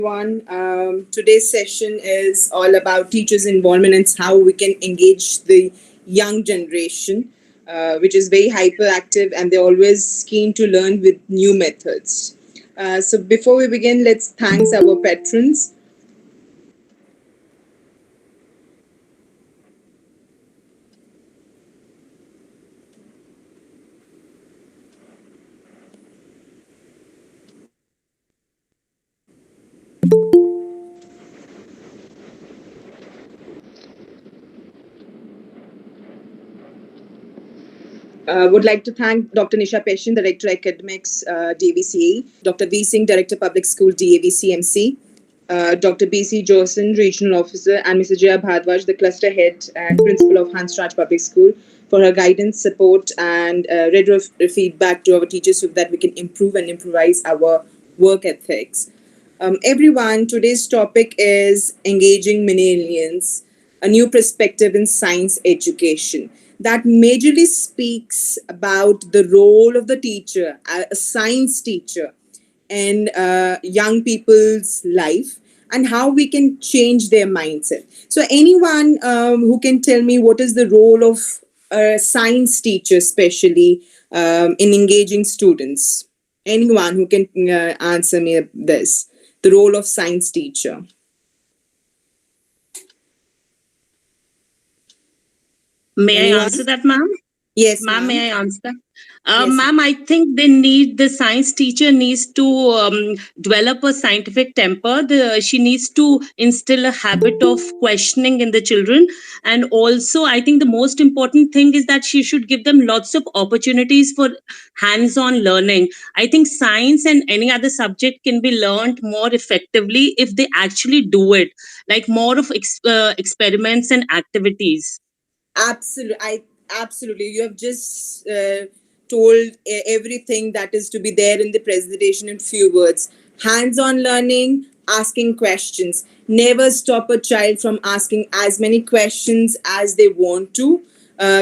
everyone. Today's session is all about teachers' involvement and how we can engage the young generation, which is very hyperactive and they're always keen to learn with new methods. So before we begin, let's thank our patrons. Would like to thank Dr. Nisha Peshin, Director Academics, DAVCA, Dr. V. Singh, Director Public School, DAVCMC, Dr. B.C. Josen, Regional Officer, and Mrs. Jaya Bhardwaj, the Cluster Head and Principal of Hansraj Public School, for her guidance, support, and regular feedback to our teachers so that we can improve and improvise our work ethics. Everyone, today's topic is engaging millennials, a new perspective in science education that majorly speaks about the role of the teacher, a science teacher, in young people's life and how we can change their mindset. So, anyone who can tell me what is the role of a science teacher, especially in engaging students? Anyone who can answer me this? The role of science teacher. May I answer that, ma'am? Yes, ma'am. May I answer that? Yes, Ma'am, I think the science teacher needs to develop a scientific temper. She needs to instill a habit of questioning in the children. And also, I think the most important thing is that she should give them lots of opportunities for hands-on learning. I think science and any other subject can be learned more effectively if they actually do it, like more of experiments and activities. Absolutely. You have just told everything that is to be there in the presentation in few words. Hands-on learning, asking questions. Never stop a child from asking as many questions as they want to,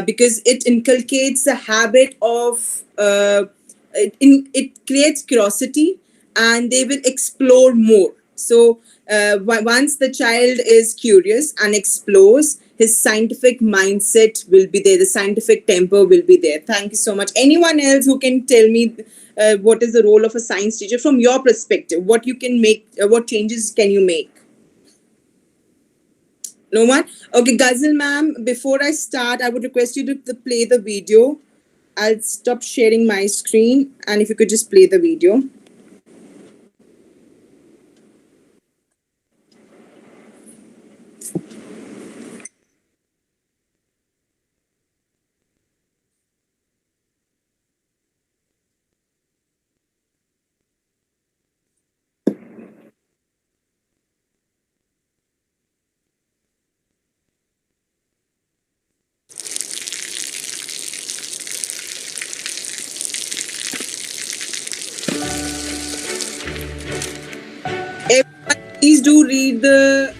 because it inculcates a habit of it creates curiosity and they will explore more. So once the child is curious and explores, his scientific mindset will be there, the scientific temper will be there. Thank you so much. Anyone else who can tell me what is the role of a science teacher from your perspective? What you can make, what changes can you make? No one? Okay, Ghazal ma'am, before I start, I would request you to play the video. I'll stop sharing my screen and if you could just play the video. Everyone, please do read the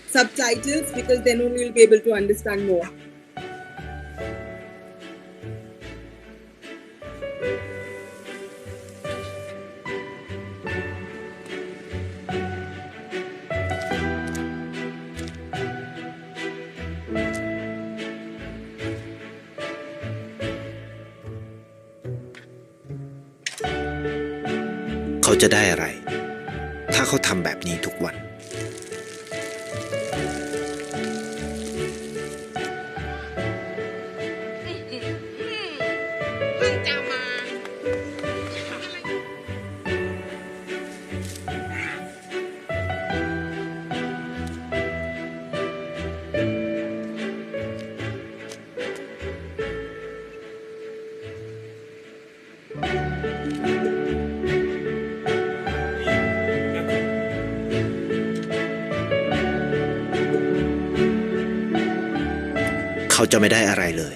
subtitles because then only you'll be able to understand more. "เขาจะได้อะไรถ้าเขาทำแบบนี้ทุกวัน?" เขาจะไม่ได้อะไรเลย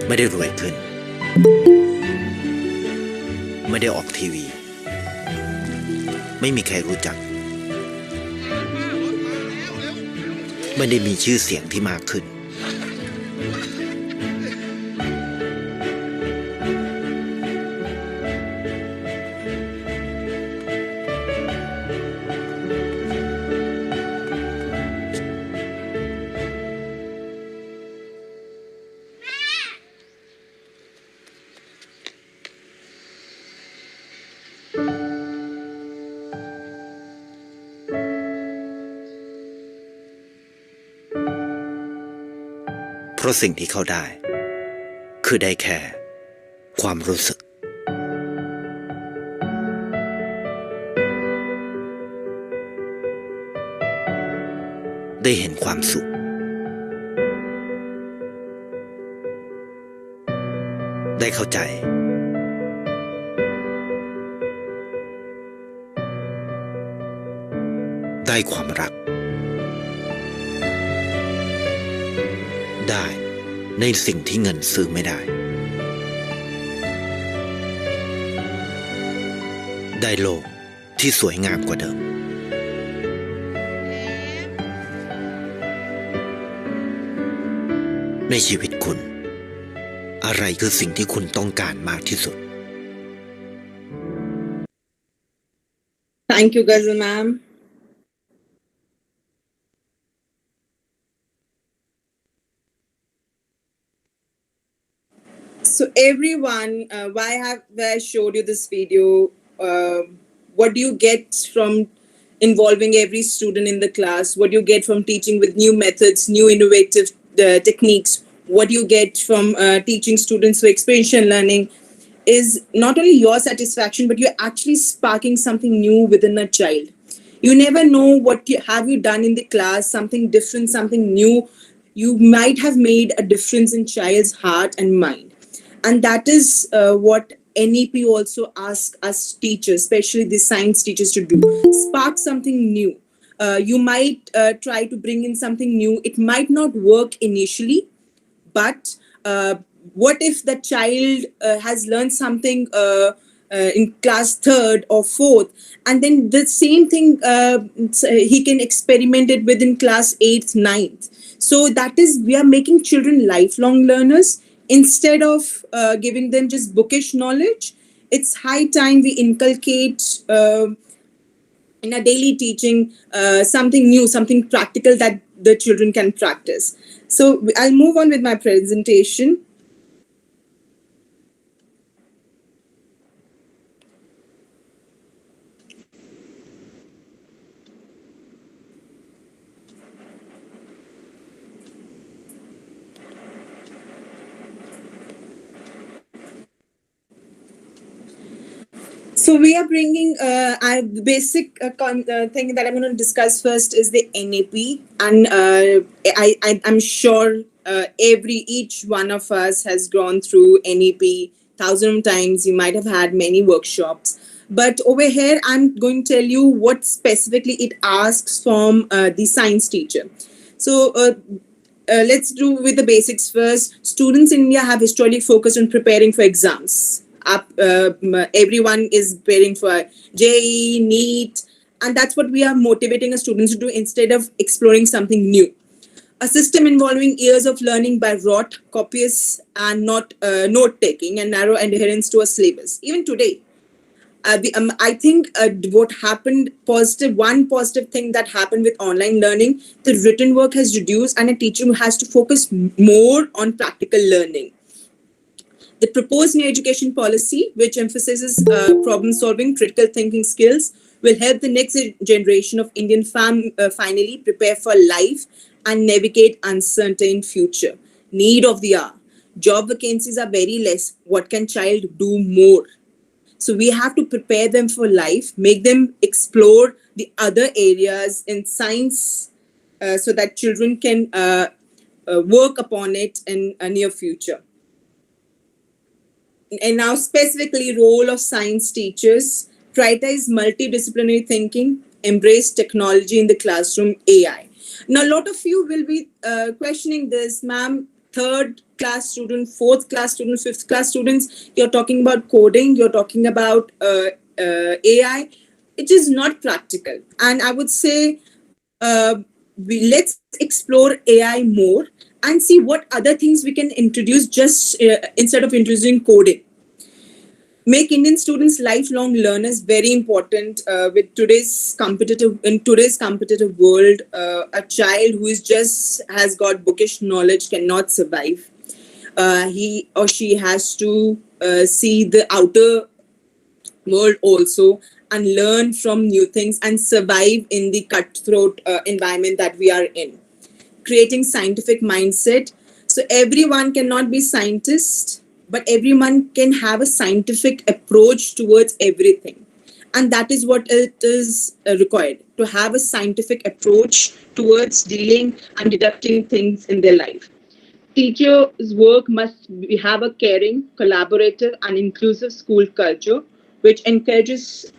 ไม่ได้รวยขึ้น ไม่ได้ออกทีวี ไม่มีใครรู้จัก ไม่ได้มีชื่อเสียงที่มากขึ้น แ ราะสิ่งที่เขาได้ คือได้แค่ความรู้สึกได้เห็นความสุขได้เข้าใจได้ความรักได้ในสิ่งที่เงินซื้อไม่ได้ได้โลกที่สวยงามกว่าเดิมในชีวิตคุณอะไรคือสิ่งที่คุณต้องการมากที่สุด Thank you, Ghazal ma'am. So everyone, why have I showed you this video? What do you get from involving every student in the class? What do you get from teaching with new methods, new innovative techniques? What do you get from teaching students through experiential learning is not only your satisfaction, but you're actually sparking something new within a child. You never know what have you done in the class, something different, something new. You might have made a difference in child's heart and mind. And that is what NEP also asks us teachers, especially the science teachers, to do. Spark something new. You might try to bring in something new. It might not work initially, but what if the child has learned something in class 3rd or 4th, and then the same thing he can experiment it within class 8th, 9th. So that is, we are making children lifelong learners. Instead of giving them just bookish knowledge, it's high time we inculcate in our daily teaching something new, something practical that the children can practice. So I'll move on with my presentation. So we are bringing the basic thing that I'm going to discuss first is the NAP, and I'm sure each one of us has gone through NAP 1,000 times. You might have had many workshops, but over here I'm going to tell you what specifically it asks from the science teacher. So let's do with the basics first. Students in India have historically focused on preparing for exams. Everyone is preparing for JEE, NEET, and that's what we are motivating our students to do instead of exploring something new. A system involving years of learning by rote, copious, and not note-taking, and narrow adherence to a syllabus. Even today, I think what happened, one positive thing that happened with online learning, the written work has reduced and a teacher has to focus more on practical learning. The proposed new education policy, which emphasizes problem-solving, critical thinking skills, will help the next generation of Indian finally prepare for life and navigate uncertain future. Need of the hour. Job vacancies are very less. What can child do more? So we have to prepare them for life, make them explore the other areas in science so that children can work upon it in a near future. And now specifically role of science teachers, prioritize multidisciplinary thinking, embrace technology in the classroom, AI. Now, a lot of you will be questioning this, ma'am, 3rd class student, 4th class student, 5th class students, you're talking about coding, you're talking about AI. It is not practical. And I would say, let's explore AI more and see what other things we can introduce just instead of introducing coding. Make Indian students lifelong learners, very important with today's competitive world. A child who has got bookish knowledge cannot survive. He or she has to see the outer world also and learn from new things and survive in the cutthroat environment that we are in. Creating scientific mindset. So everyone cannot be scientist, but everyone can have a scientific approach towards everything. And that is what it is required, to have a scientific approach towards dealing and deducting things in their life. Teachers' work have a caring, collaborative, and inclusive school culture, which encourages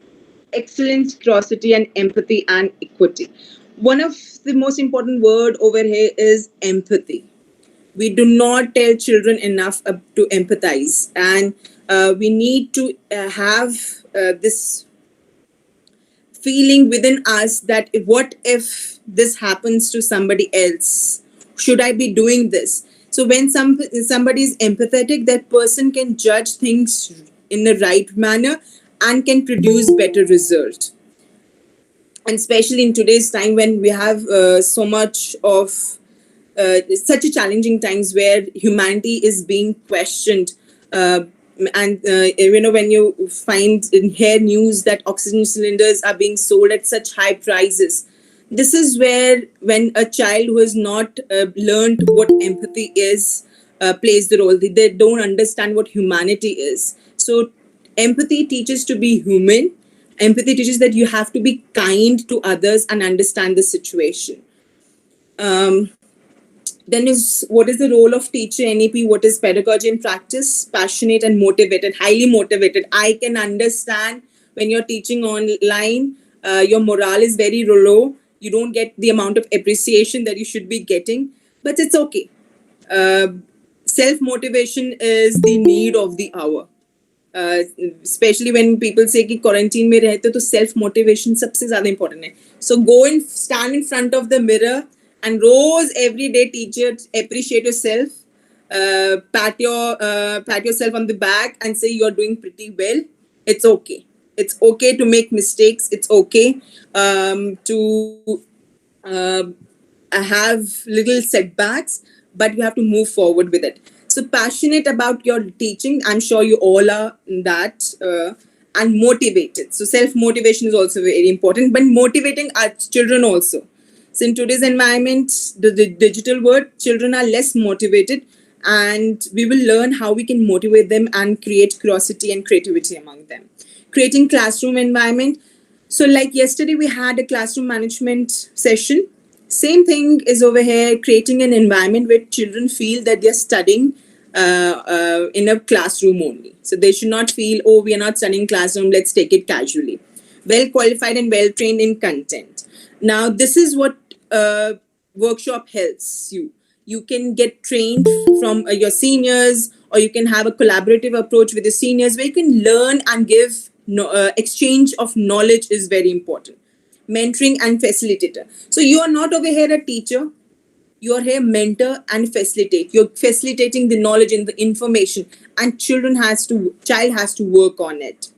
excellence, curiosity, and empathy and equity. One of the most important word over here is empathy. We do not tell children enough to empathize, and we need to have this feeling within us that what if this happens to somebody else, should I be doing this? So when somebody is empathetic, that person can judge things in the right manner and can produce better result. And especially in today's time when we have so much of such a challenging times where humanity is being questioned, uh, and when you find in here news that oxygen cylinders are being sold at such high prices, this is where when a child who has not learned what empathy is plays the role. They don't understand what humanity is. So empathy teaches to be human. Empathy teaches that you have to be kind to others and understand the situation. um, then is what is the role of teacher NEP? What is pedagogy in practice? Passionate and motivated, highly motivated. I can understand when you're teaching online, your morale is very low. You don't get the amount of appreciation that you should be getting, but it's okay. Uh, Self motivation is the need of the hour. Specially when people से कि quarantine में रहते हो तो self motivation सबसे ज्यादा important है so go in stand in front of the mirror and rose every day teacher appreciate yourself, pat yourself on the back and say you're doing pretty well. It's okay. It's okay to make mistakes. It's okay to uh, have little setbacks, but you have to move forward with it. So passionate about your teaching, I'm sure you all are that, and motivated. So self motivation is also very important, but motivating our children also. So in today's environment, the digital world, children are less motivated, and we will learn how we can motivate them and create curiosity and creativity among them. Creating classroom environment. So like yesterday, we had a classroom management session. Same thing is over here, creating an environment where children feel that they're studying in a classroom only. So they should not feel, oh, we are not studying classroom, let's take it casually. Well qualified and well trained in content. Now, this is what workshop helps you. You can get trained from your seniors, or you can have a collaborative approach with the seniors where you can learn and give exchange of knowledge is very important. Mentoring and facilitator. So you are not over here a teacher, you are here mentor and facilitate. You're facilitating the knowledge and the information, and child has to work on it.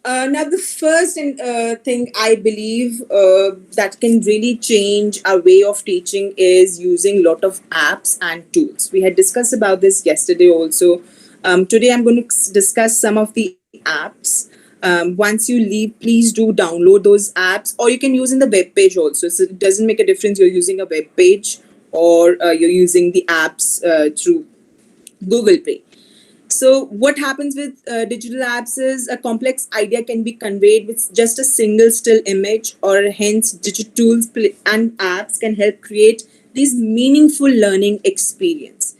Now, the first thing I believe that can really change our way of teaching is using a lot of apps and tools. We had discussed about this yesterday also. Today, I'm going to discuss some of the apps. Once you leave, please do download those apps, or you can use in the web page also. So it doesn't make a difference you're using a web page or you're using the apps through Google Play. So what happens with digital apps is a complex idea can be conveyed with just a single still image, or hence digital tools and apps can help create these meaningful learning experience.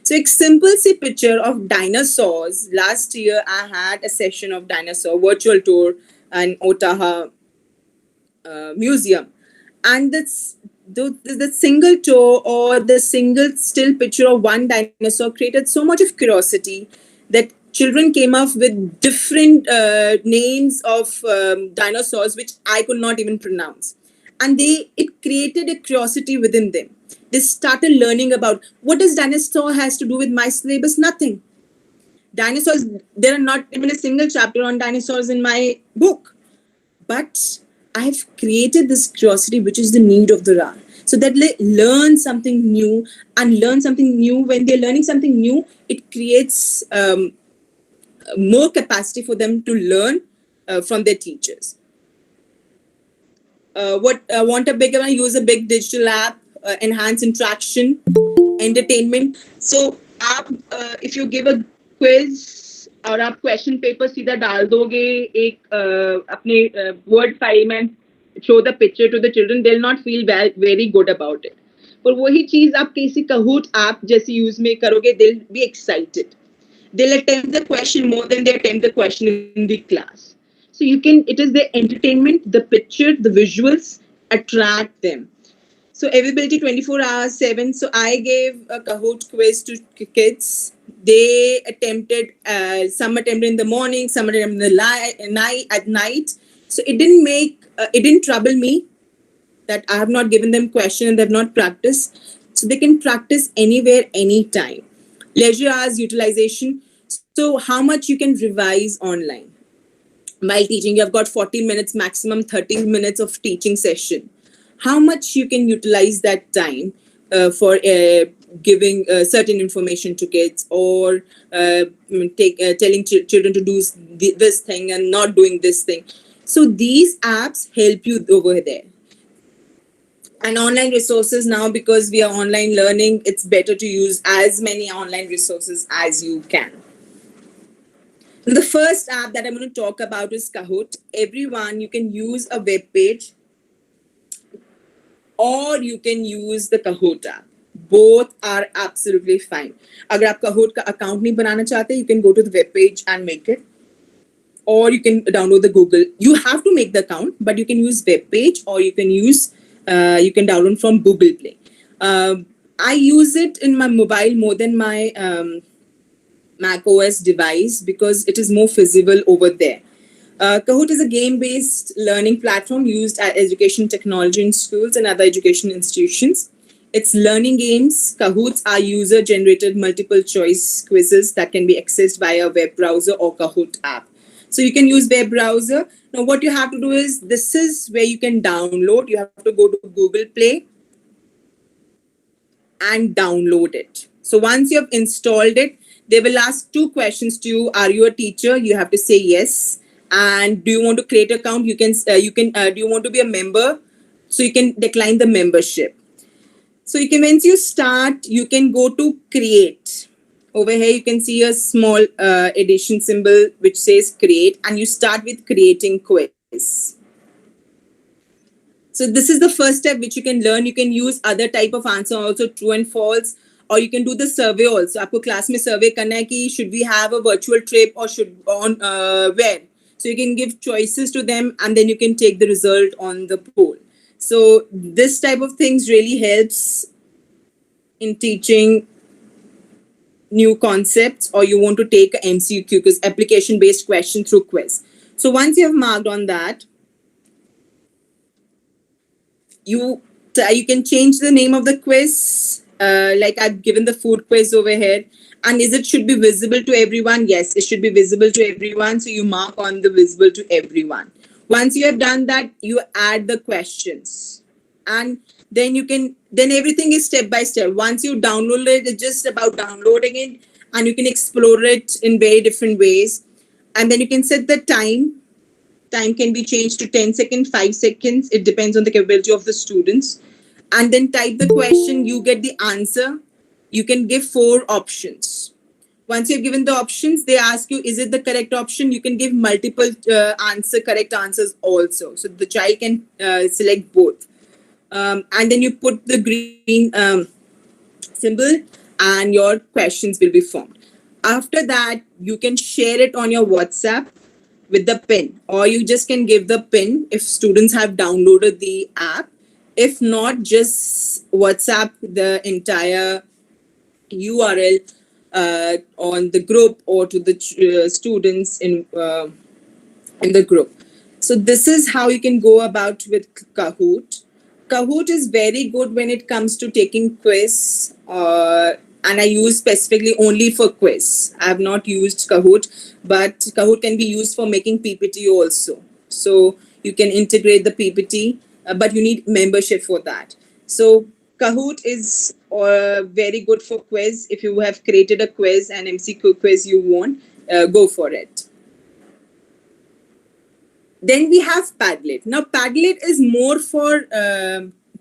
So a simple see picture of dinosaurs. Last year I had a session of dinosaur virtual tour in Otaha museum, and the single toe or the single still picture of one dinosaur created so much of curiosity that children came up with different names of dinosaurs which I could not even pronounce, and it created a curiosity within them. They started learning about what does dinosaur has to do with my syllabus. Nothing. Dinosaurs, there are not even a single chapter on dinosaurs in my book, but I've created this curiosity, which is the need of the hour. So that they learn something new, and learn something new. When they're learning something new, it creates more capacity for them to learn from their teachers. Want a big one? Use a big digital app. enhance interaction, entertainment. So if you give a quiz और आप question paper सीधा डाल दोगे एक अपने word file में, show the picture to the children, they'll not feel very good about it. पर वही चीज आप किसी Kahoot ऐप जैसे यूज में करोगे, they'll be excited. They'll attempt the question more than they attempt the question in the class. So it is the entertainment, the picture, the visuals attract them. So availability 24 hours 7. So I gave a Kahoot quiz to kids. They attempted, some attempted in the morning, some attempted in the at night. So it didn't trouble me that I have not given them question and they have not practiced. So they can practice anywhere, anytime. Leisure hours utilization. So how much you can revise online while teaching? You have got 40 minutes, maximum 30 minutes of teaching session. How much you can utilize that time for giving certain information to kids, or telling children to do this thing and not doing this thing. So these apps help you over there. And online resources now, because we are online learning, it's better to use as many online resources as you can. The first app that I'm going to talk about is Kahoot. Everyone, you can use a web page or you can use the Kahoot app. Both are absolutely fine. अगर आप Kahoot का account नहीं बनाना चाहते, you can go to the web page and make it. Or you can download the Google. You have to make the account, but you can use web page, or you can download from Google Play. I use it in my mobile more than my Mac OS device because it is more feasible over there. Kahoot is a game-based learning platform used as education technology in schools and other education institutions. It's learning games. Kahoots are user-generated multiple-choice quizzes that can be accessed via a web browser or Kahoot app. So you can use web browser. Now what you have to do is, this is where you can download. You have to go to Google Play and download it. So once you have installed it, they will ask 2 questions to you. Are you a teacher? You have to say yes. And do you want to create an account? Do you want to be a member? So you can decline the membership. So once you start, you can go to create. Over here, you can see a small addition symbol which says create, and you start with creating quiz. So this is the first step which you can learn. You can use other type of answer also, true and false, or you can do the survey also. आपको class में survey करना है कि should we have a virtual trip or should on where? So you can give choices to them, and then you can take the result on the poll. So this type of things really helps in teaching new concepts, or you want to take a MCQ, because application based question through quiz. So once you have marked on that, you can change the name of the quiz. Like I've given the food quiz over here. And should be visible to everyone? Yes, it should be visible to everyone. So you mark on the visible to everyone. Once you have done that, you add the questions. And then everything is step by step. Once you download it, it's just about downloading it, and you can explore it in very different ways. And then you can set the time. Time can be changed to 10 seconds, 5 seconds. It depends on the capability of the students. And then type the question, you get the answer. You can give 4 options. Once you've given the options, they ask you, is it the correct option? You can give multiple correct answers also. So the child can select both. And then you put the green symbol and your questions will be formed. After that, you can share it on your WhatsApp with the pin, or you just can give the pin if students have downloaded the app. If not, just WhatsApp the entire URL on the group or to the students in the group. So this is how you can go about with Kahoot. Kahoot is very good when it comes to taking quiz, and I use specifically only for quiz. I have not used Kahoot, but Kahoot can be used for making PPT also. So you can integrate the PPT, but you need membership for that. So Kahoot is very good for quiz. If you have created a quiz, an MCQ quiz you want, go for it. Then we have Padlet. Now Padlet is more for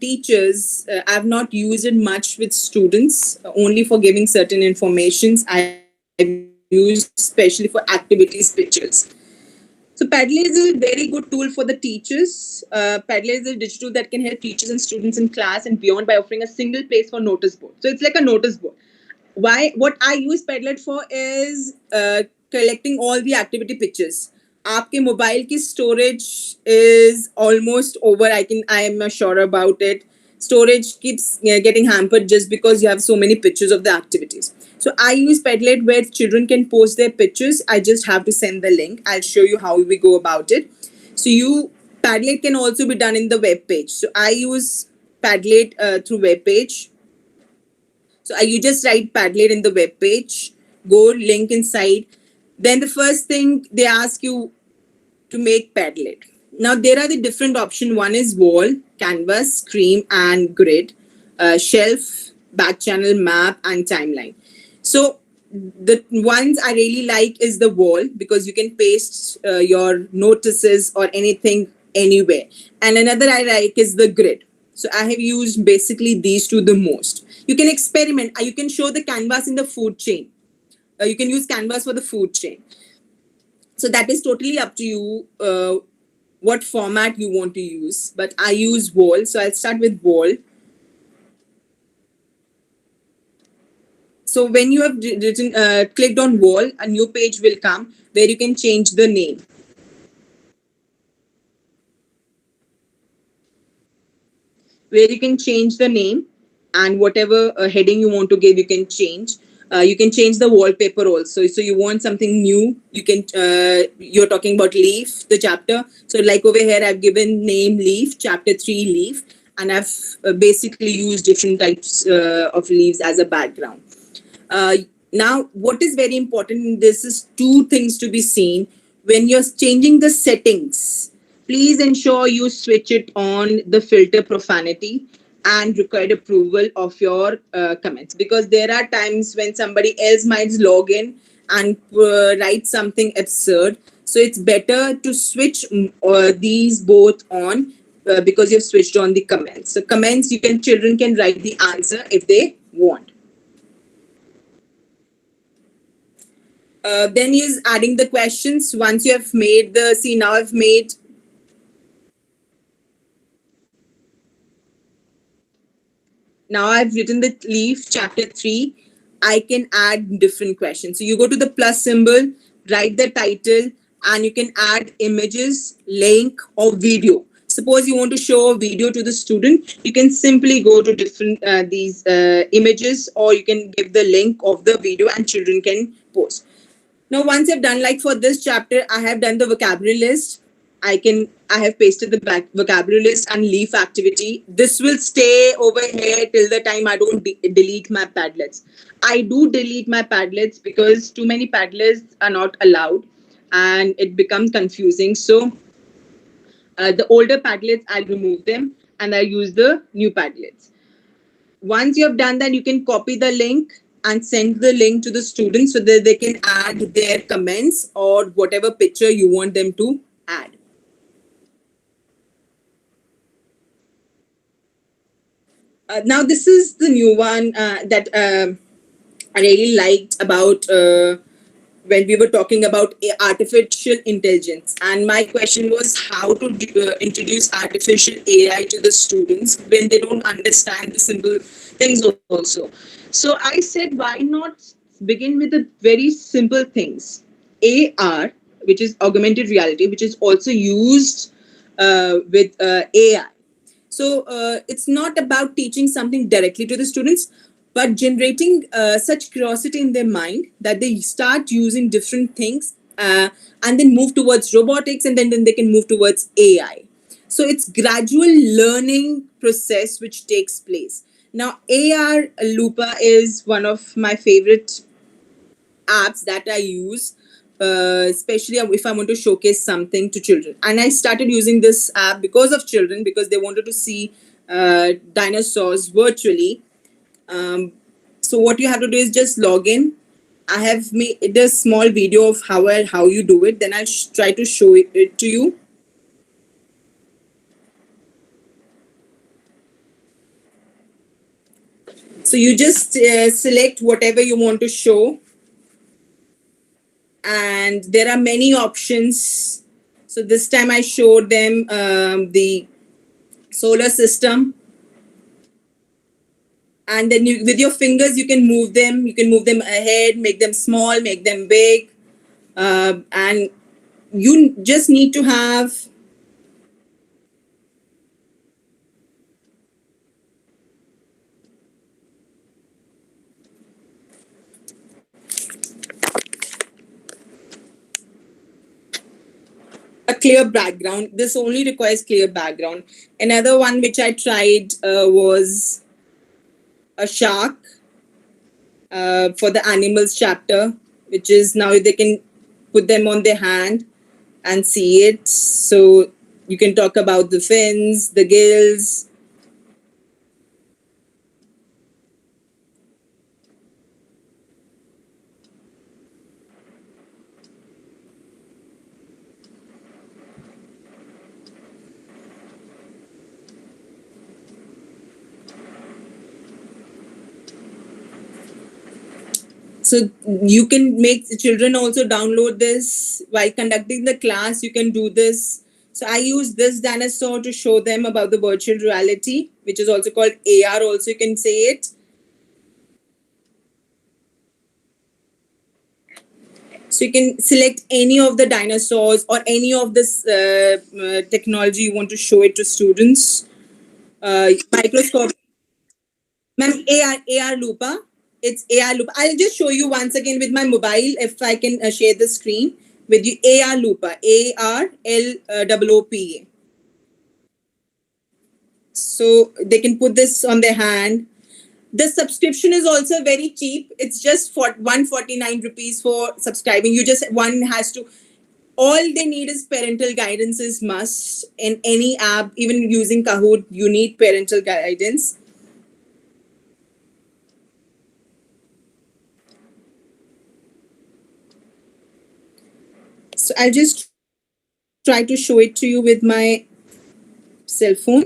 teachers, I've not used it much with students, only for giving certain informations. I've used especially for activities pictures. So Padlet is a very good tool for the teachers. Padlet is a digital tool that can help teachers and students in class and beyond by offering a single place for notice board. So it's like a notice board. Why? What I use Padlet for is collecting all the activity pictures. आपके mobile की storage is almost over. I am sure about it. Storage keeps getting hampered just because you have so many pictures of the activities. So I use Padlet where children can post their pictures. I just have to send the link. I'll show you how we go about it. So Padlet can also be done in the web page. So I use Padlet through web page. So you just write Padlet in the web page, go link inside. Then the first thing they ask you to make Padlet. Now there are the different options. One is wall, canvas, screen, and grid, shelf, back channel, map, and timeline. So the ones I really like is the wall because you can paste your notices or anything anywhere. And another I like is the grid. So I have used basically these two the most. You can experiment. You can show the canvas in the food chain. You can use canvas for the food chain. So that is totally up to you what format you want to use. But I use wall. So I'll start with wall. So when you have clicked on wall, a new page will come where you can change the name. Where you can change the name and whatever heading you want to give, you can change. You can change the wallpaper also. So you want something new, you can. You're talking about leaf, the chapter. So like over here, I've given name leaf, chapter 3 leaf, and I've basically used different types of leaves as a background. Now, what is very important in this is two things to be seen. When you're changing the settings, please ensure you switch it on the filter profanity and required approval of your comments, because there are times when somebody else might log in and write something absurd. So it's better to switch these both on because you've switched on the comments. So comments, children can write the answer if they want. Then is adding the questions. Once you have made now I've made. Now I've written the leaf chapter 3. I can add different questions. So you go to the plus symbol, write the title, and you can add images, link, or video. Suppose you want to show a video to the student, you can simply go to different these images, or you can give the link of the video and children can post. Now, once I've done, like for this chapter, I have done the vocabulary list. I have pasted the vocabulary list and leaf activity. This will stay over here till the time I don't delete my Padlets. I do delete my Padlets because too many Padlets are not allowed and it becomes confusing. So the older Padlets, I'll remove them and I use the new Padlets. Once you have done that, you can copy the link and send the link to the students so that they can add their comments or whatever picture you want them to add. Now, this is the new one that I really liked about when we were talking about artificial intelligence. And my question was how to introduce artificial AI to the students when they don't understand the simple things also. So I said, why not begin with the very simple things? AR, which is augmented reality, which is also used with AI. So it's not about teaching something directly to the students, but generating such curiosity in their mind that they start using different things and then move towards robotics, and then they can move towards AI. So it's gradual learning process which takes place. Now, AR Lupa is one of my favorite apps that I use, especially if I want to showcase something to children. And I started using this app because of children, because they wanted to see dinosaurs virtually. So what you have to do is just log in. I have made a small video of how you do it. Then I'll try to show it to you. So you just select whatever you want to show, and there are many options. So this time I showed them the solar system, and then with your fingers you can move them. You can move them ahead, make them small, make them big, and you just need to have a clear background. This only requires clear background. Another one which I tried was a shark for the animals chapter, which is now they can put them on their hand and see it. So you can talk about the fins, the gills. So you can make the children also download this while conducting the class. You can do this. So I use this dinosaur to show them about the virtual reality, which is also called AR. Also, you can say it. So you can select any of the dinosaurs or any of this technology you want to show it to students. Microscope, ma'am, AR Lupa. It's AR Lupa. I'll just show you once again with my mobile if I can share the screen with you. AR Lupa, ARLOOPA. So they can put this on their hand. The subscription is also very cheap. It's just for 149 rupees for subscribing. You just one has to. All they need is parental guidance is must in any app. Even using Kahoot, you need parental guidance. So I'll just try to show it to you with my cell phone.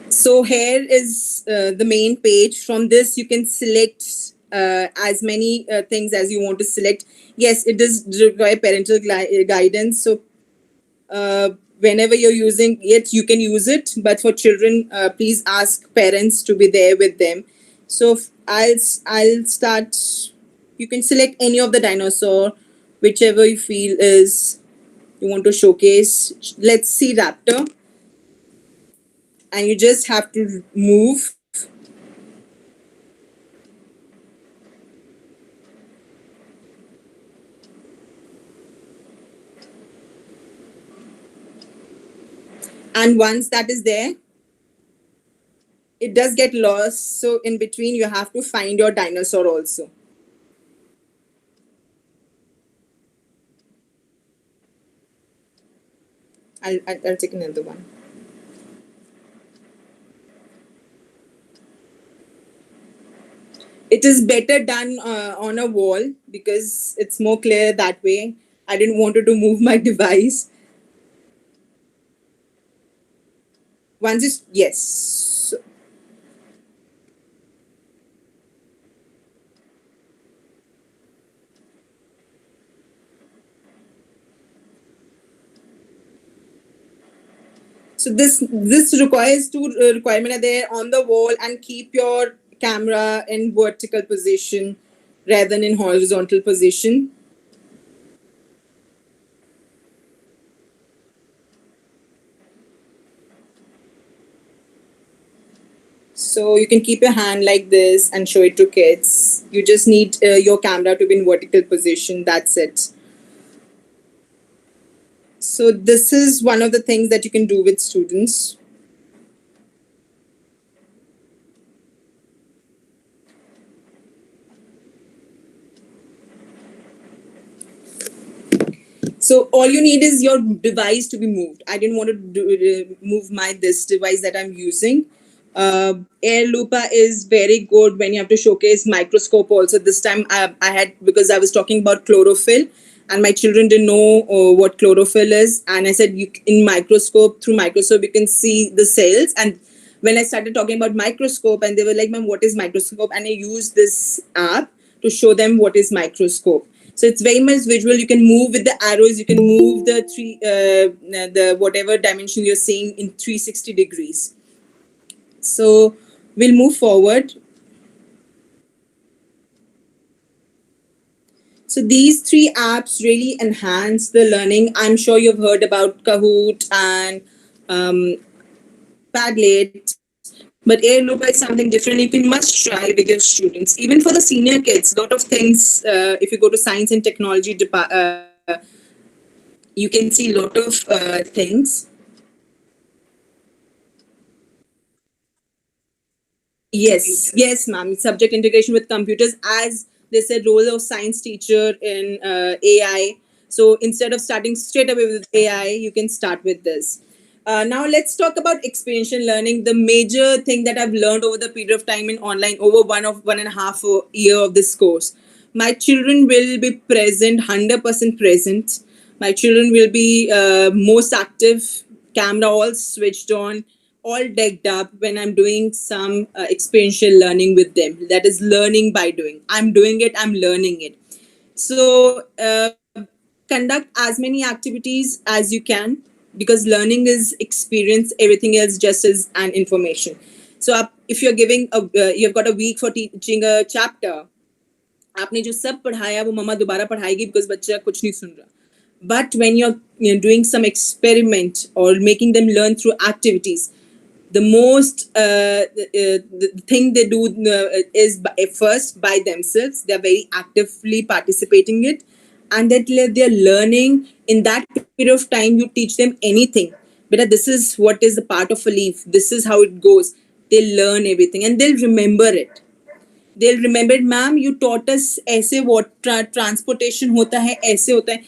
So here is the main page. From this, you can select as many things as you want to select. Yes, it does require parental guidance. So whenever you're using it, you can use it. But for children, please ask parents to be there with them. So I'll start. You can select any of the dinosaur, whichever you feel is you want to showcase. Let's see raptor, and you just have to move. And once that is there, it does get lost. So in between, you have to find your dinosaur also. I'll take another one. It is better done on a wall because it's more clear that way. I didn't want to move my device. Once it's, yes. So this requires two requirement are there on the wall, and keep your camera in vertical position rather than in horizontal position. So you can keep your hand like this and show it to kids. You just need your camera to be in vertical position. That's it. So this is one of the things that you can do with students. So all you need is your device to be moved. I didn't want to move this device that I'm using. Air Lupa is very good when you have to showcase microscope also. This time I had, because I was talking about chlorophyll and my children didn't know what chlorophyll is. And I said, through microscope, you can see the cells. And when I started talking about microscope, and they were like, "Ma'am, what is microscope?" And I used this app to show them what is microscope. So it's very much visual. You can move with the arrows. You can move the whatever dimension you're seeing in 360 degrees. So we'll move forward. So these three apps really enhance the learning. I'm sure you've heard about Kahoot and Padlet, but Airloop is something different. You can must try with your students. Even for the senior kids, a lot of things. If you go to science and technology you can see a lot of things. Yes, ma'am. Subject integration with computers, as they said, role of science teacher in AI. So instead of starting straight away with AI, you can start with this. Now let's talk about experiential learning. The major thing that I've learned over the period of time in online, over 1.5 year of this course, my children will be present, 100% present. My children will be most active, camera all switched on, all decked up when I'm doing some experiential learning with them. That is learning by doing. I'm doing it, I'm learning it. So conduct as many activities as you can, because learning is experience, everything else just is an information. So if you're giving you've got a week for teaching a chapter, आपने जो सब पढ़ाया वो मम्मा दोबारा पढ़ाएगी because बच्चा कुछ नहीं सुन रहा. But when you're doing some experiment or making them learn through activities, the most the thing they do is first by themselves. They're very actively participating it, and that they're learning. In that period of time, you teach them anything, but this is what is the part of a leaf. This is how it goes. They'll learn everything and they'll remember it. They'll remember, ma'am, you taught us ऐसे what transportation होता है, ऐसे होता है.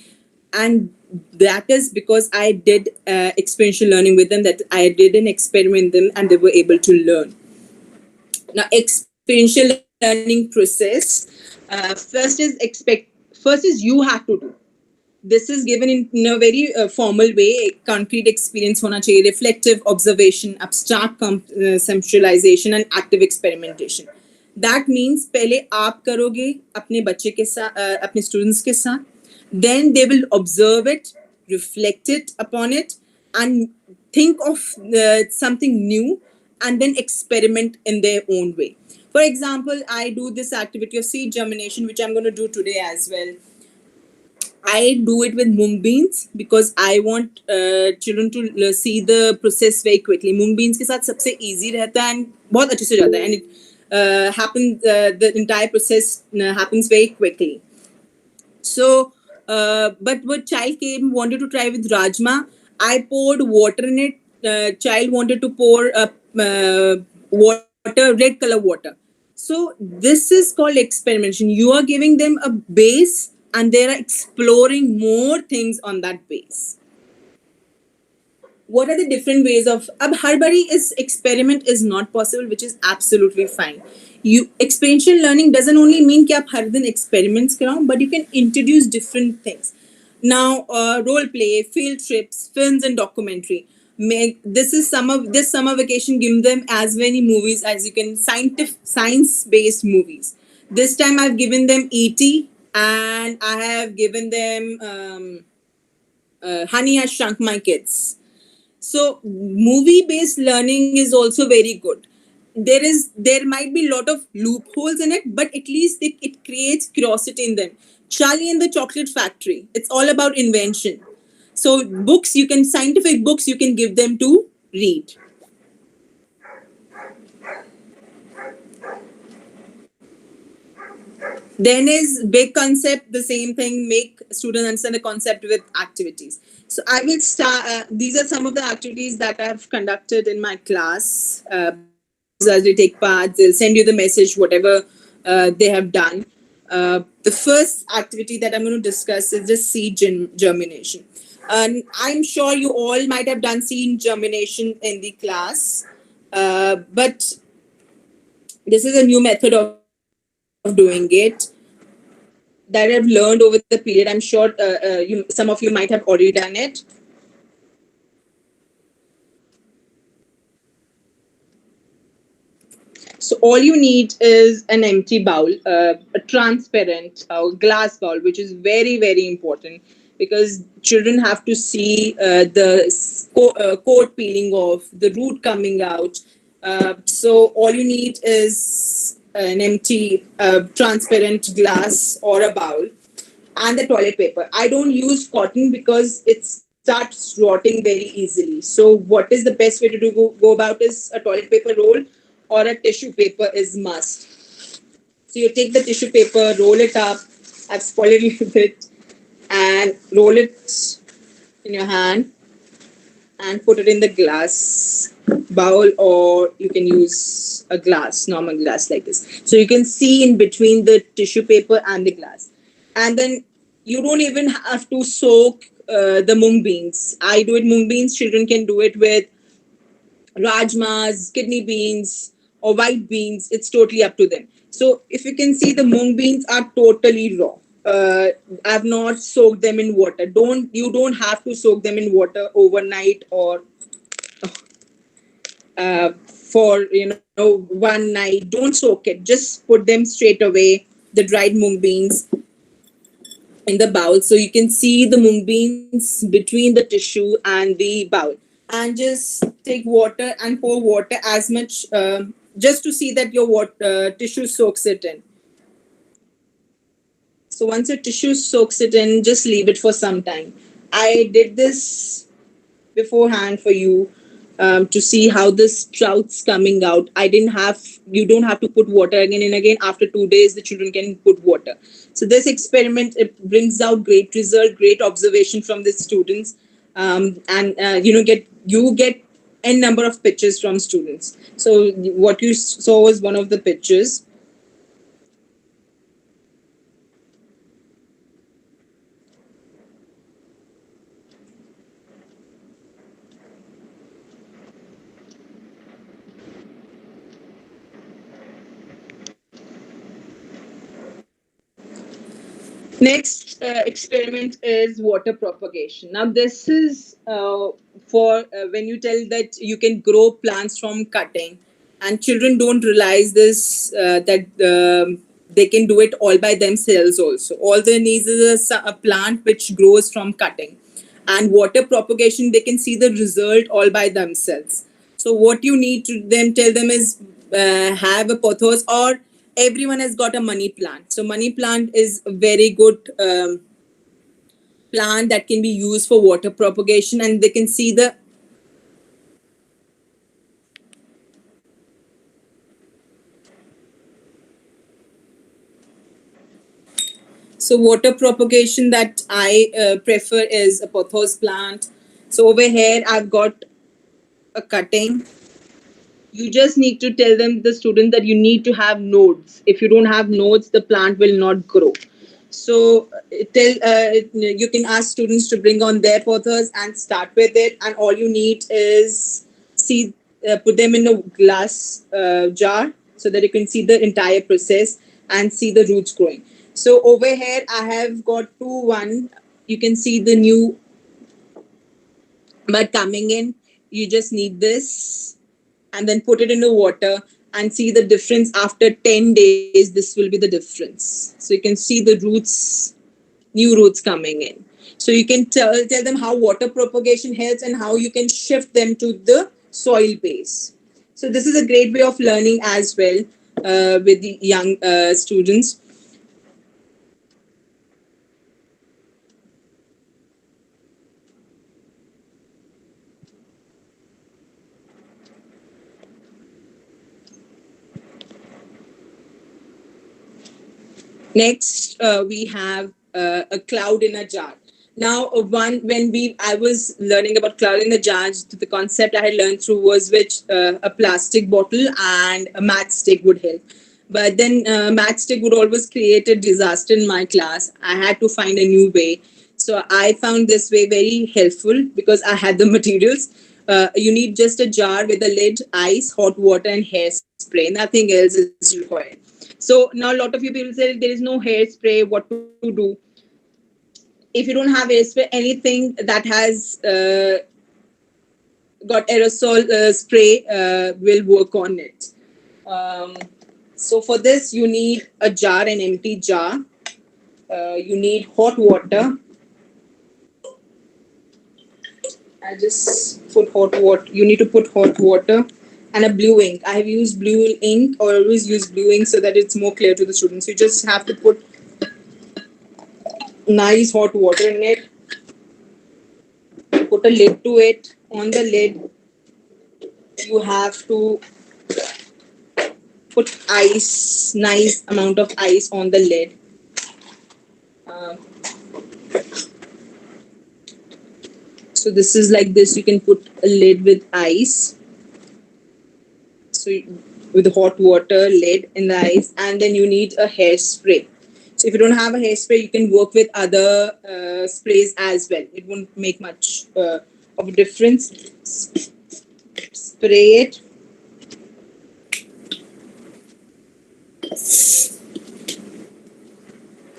And that is because I did experiential learning with them, that I did an experiment with them and they were able to learn. Now, experiential learning process, first is you have to do. This is given in a very formal way. Concrete experience होना चाहिए, reflective observation, abstract conceptualization and active experimentation. That means पहले आप करोगे अपने बच्चे के साथ, अपने students के साथ. Then they will observe it, reflect it upon it, and think of something new, and then experiment in their own way. For example, I do this activity of seed germination, which I'm going to do today as well. I do it with mung beans because I want children to see the process very quickly. Mung beans के साथ सबसे easy रहता है and बहुत अच्छे से जाता है, and it happens. The entire process happens very quickly. So, but what child came wanted to try with rajma. I poured water in it. Child wanted to pour water, red color water. So this is called experimentation. You are giving them a base, and they are exploring more things on that base. What are the different ways of ab har bari is experiment is not possible, which is absolutely fine. You experiential learning doesn't only mean कि आप हर दिन experiments कराओ, but you can introduce different things. Now, role play, field trips, films and documentary. This summer vacation, give them as many movies as you can, science based movies. This time I've given them ET, and I have given them Honey, I Shrunk My Kids. So movie based learning is also very good. There might be a lot of loopholes in it, but at least it creates curiosity in them. Charlie and the Chocolate Factory, it's all about invention. So scientific books you can give them to read. Then is big concept, the same thing, make students understand the concept with activities. So I will start, these are some of the activities that I've conducted in my class. As they take part, they'll send you the message, whatever they have done. The first activity that I'm going to discuss is the seed germination. I'm sure you all might have done seed germination in the class, but this is a new method of doing it that I've learned over the period. I'm sure some of you might have already done it. So all you need is an empty bowl, a transparent glass bowl, which is very, very important because children have to see the coat peeling off, the root coming out. So all you need is an empty transparent glass or a bowl and the toilet paper. I don't use cotton because it starts rotting very easily. So what is the best way to go about is a toilet paper roll or a tissue paper is must. So you take the tissue paper, roll it up. I've spoiled it a little bit and roll it in your hand and put it in the glass bowl, or you can use a glass, normal glass like this. So you can see in between the tissue paper and the glass. And then you don't even have to soak the mung beans. I do it mung beans. Children can do it with rajmas, kidney beans, or white beans. It's totally up to them. So if you can see, the mung beans are totally raw. I've not soaked them in water. You don't have to soak them in water overnight or for 1 night. Don't soak it. Just put them straight away. The dried mung beans in the bowl, so you can see the mung beans between the tissue and the bowl, and just take water and pour water as much just to see that your tissue soaks it in. So once your tissue soaks it in, just leave it for some time. I did this beforehand for you to see how the sprouts coming out. You don't have to put water again and again. After 2 days, the children can put water. So this experiment, it brings out great result, great observation from the students, and get n number of pictures from students. So what you saw was one of the pictures. Next experiment is water propagation. Now, this is for when you tell that you can grow plants from cutting, and children don't realize this that they can do it all by themselves. Also, all they need is a plant which grows from cutting, and water propagation. They can see the result all by themselves. So, what you need to tell them is have a pothos, or everyone has got a money plant. So money plant is a very good plant that can be used for water propagation, and they can see the so water propagation that I prefer is a pothos plant. So over here I've got a cutting. You just need to tell them, the student, that you need to have nodes. If you don't have nodes, the plant will not grow. So you can ask students to bring on their pothos and start with it, and all you need is put them in a glass jar so that you can see the entire process and see the roots growing. So over here I have got one. You can see the new bud coming in. You just need this and then put it in the water and see the difference after 10 days. This will be the difference. So you can see the roots, new roots coming in. So you can tell them how water propagation helps and how you can shift them to the soil base. So this is a great way of learning as well with the young students. Next, we have a cloud in a jar. Now, I was learning about cloud in a jar, the concept I had learned through was which a plastic bottle and a matchstick would help. But then matchstick would always create a disaster in my class. I had to find a new way. So I found this way very helpful because I had the materials. You need just a jar with a lid, ice, hot water, and hairspray. Nothing else is required. So now a lot of you people say there is no hairspray. What to do? If you don't have hairspray, anything that has got aerosol spray will work on it. Um, so for this, you need a jar, an empty jar. You need hot water. I just put hot water. You need to put hot water and a blue ink. I have used blue ink, or always use blue ink so that it's more clear to the students. You just have to put nice hot water in it. Put a lid to it. On the lid, you have to put ice, nice amount of ice on the lid. So this is like this. You can put a lid with ice. So with hot water, lid in the ice, and then you need a hairspray. So if you don't have a hairspray, you can work with other sprays as well. It won't make much of a difference. Spray it.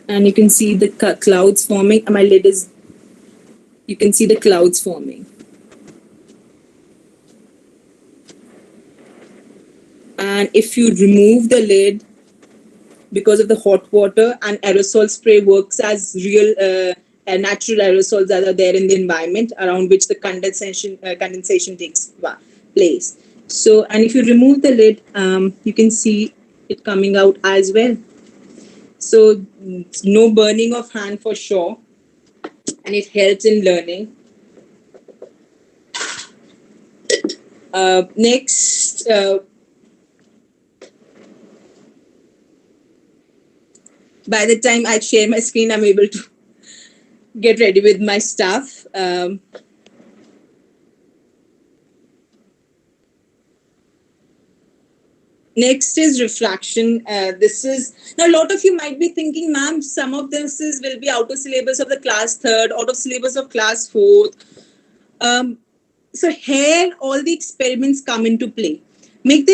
And you can see the clouds forming. My lid is, you can see the clouds forming. And if you remove the lid, because of the hot water, and aerosol spray works as real natural aerosols that are there in the environment around which the condensation takes place. So, and if you remove the lid, you can see it coming out as well. So no burning of hand for sure, and it helps in learning. Next, by the time I share my screen, I'm able to get ready with my stuff. Next is refraction. This is, now a lot of you might be thinking, ma'am, some of this will be out of syllabus of the class 3rd, out of syllabus of class 4th. So here all the experiments come into play. Make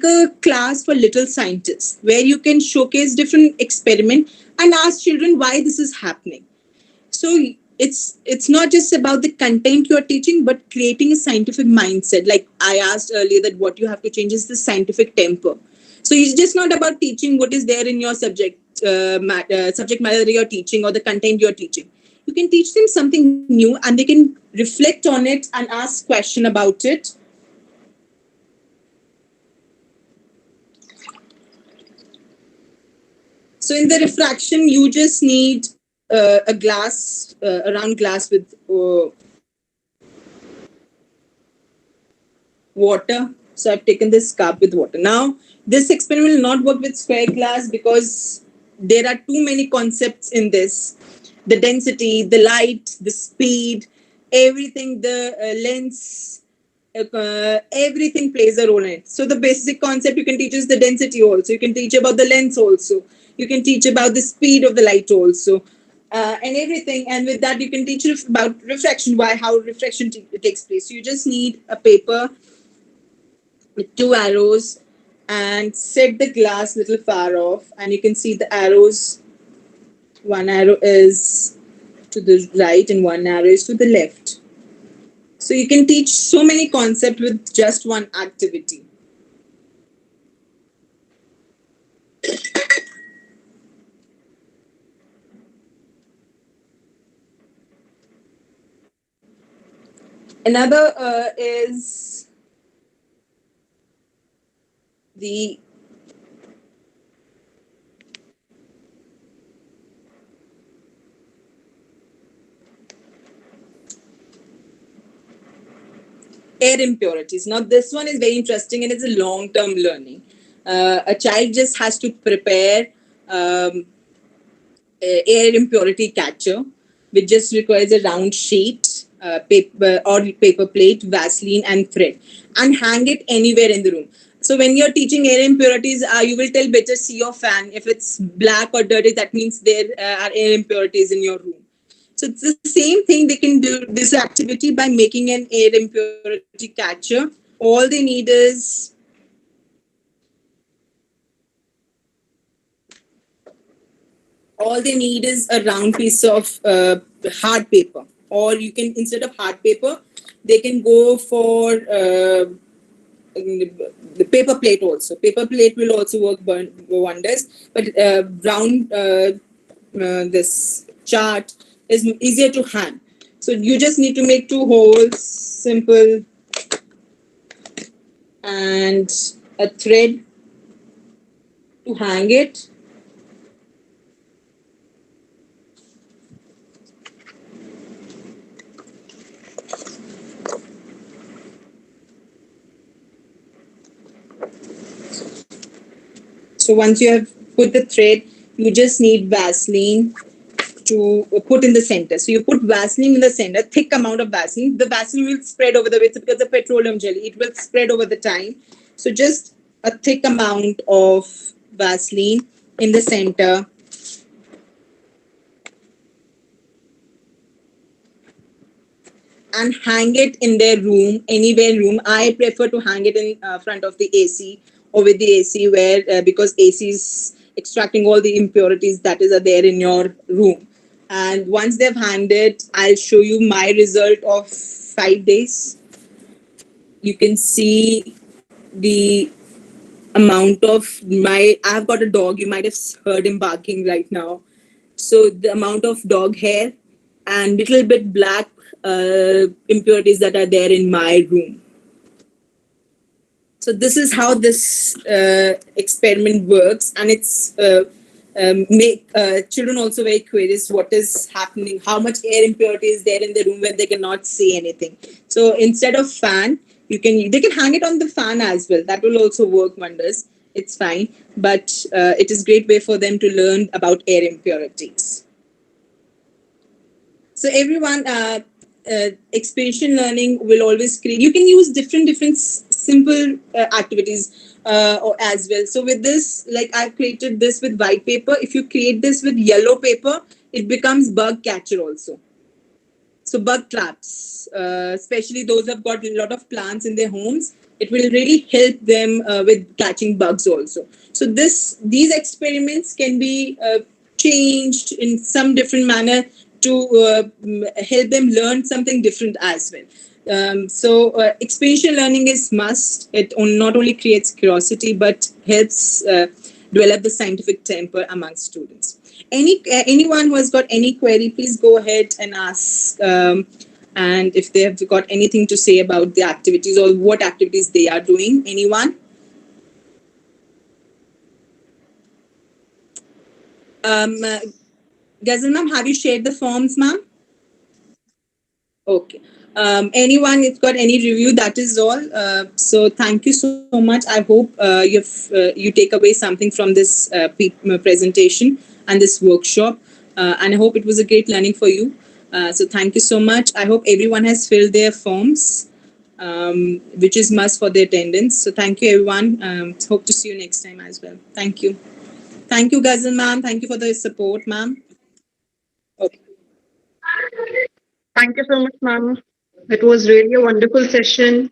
a class for little scientists where you can showcase different experiment and ask children why this is happening. So it's not just about the content you are teaching, but creating a scientific mindset. Like I asked earlier, that what you have to change is the scientific temper. So it's just not about teaching what is there in your subject matter that you're teaching, or the content you're teaching. You can teach them something new, and they can reflect on it and ask question about it. So in the refraction, you just need a glass, a round glass with water. So I've taken this cup with water. Now, this experiment will not work with square glass because there are too many concepts in this. The density, the light, the speed, everything, the lens, everything plays a role in it. So the basic concept you can teach is the density also. You can teach about the lens also. You can teach about the speed of the light also. And everything. And with that, you can teach about refraction, how refraction takes place. So you just need a paper with 2 arrows and set the glass little far off. And you can see the arrows. One arrow is to the right and one arrow is to the left. So you can teach so many concepts with just one activity. Another is the air impurities. Now, this one is very interesting and it's a long-term learning. A child just has to prepare air impurity catcher, which just requires a round sheet, paper plate, Vaseline, and thread, and hang it anywhere in the room. So when you're teaching air impurities, you will tell better see your fan. If it's black or dirty, that means there are air impurities in your room. So it's the same thing. They can do this activity by making an air impurity catcher. All they need is a round piece of hard paper, or you can, instead of hard paper, they can go for the paper plate also. Paper plate will also work wonders, but round this chart is easier to hang. So you just need to make two holes, simple, and a thread to hang it. So once you have put the thread, you just need Vaseline to put in the center. So you put Vaseline in the center, thick amount of Vaseline. The Vaseline will spread over the way because of petroleum jelly. It will spread over the time. So just a thick amount of Vaseline in the center. And hang it in their room, anywhere room. I prefer to hang it in front of the AC or with the AC, where because AC is extracting all the impurities that are there in your room. And once they've hanged it, I'll show you my result of 5 days. You can see the amount of I've got a dog. You might have heard him barking right now. So the amount of dog hair and little bit black impurities that are there in my room. So this is how this experiment works, and it's make children also very curious what is happening, how much air impurity is there in the room when they cannot see anything. So instead of fan, they can hang it on the fan as well. That will also work wonders. It's fine, but it is great way for them to learn about air impurities. So everyone, experiential learning will always create. You can use different simple activities or as well. So with this, like I've created this with white paper. If you create this with yellow paper, it becomes bug catcher also. So bug traps, especially those who have got a lot of plants in their homes, it will really help them with catching bugs also. So these experiments can be changed in some different manner to help them learn something different as well. So experiential learning is must. It not only creates curiosity but helps develop the scientific temper among students. Anyone who has got any query, please go ahead and ask. And if they have got anything to say about the activities or what activities they are doing, anyone? Ghazal ma'am, have you shared the forms, ma'am? Okay. Anyone, if got any review, that is all. So thank you so much. I hope you take away something from this presentation and this workshop. And I hope it was a great learning for you. So thank you so much. I hope everyone has filled their forms, which is must for the attendance. So thank you, everyone. Hope to see you next time as well. Thank you. Thank you, Ghazal ma'am. Thank you for the support, ma'am. Okay. Thank you so much, ma'am. It was really a wonderful session.